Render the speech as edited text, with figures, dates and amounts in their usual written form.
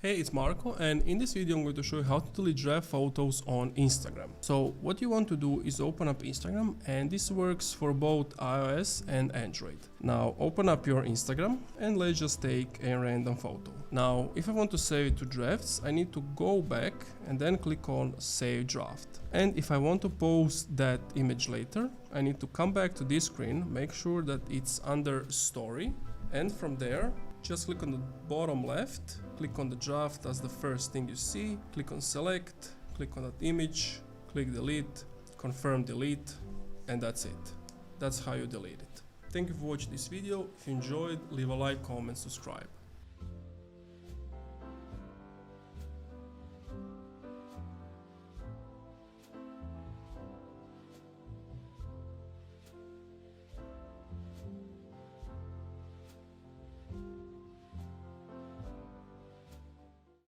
Hey, it's Marco, and in this video I'm going to show you how to delete draft photos on Instagram. So what you want to do is open up Instagram, and this works for both iOS and Android. Now open up your Instagram and let's just take a random photo. Now if I want to save it to drafts, I need to go back and then click on save draft. And if I want to post that image later, I need to come back to this screen, make sure that it's under story, and from there just click on the bottom left, click on the draft as the first thing you see, click on select, click on that image, click delete, confirm delete, and that's it. That's how you delete it. Thank you for watching this video. If you enjoyed, leave a like, comment, subscribe.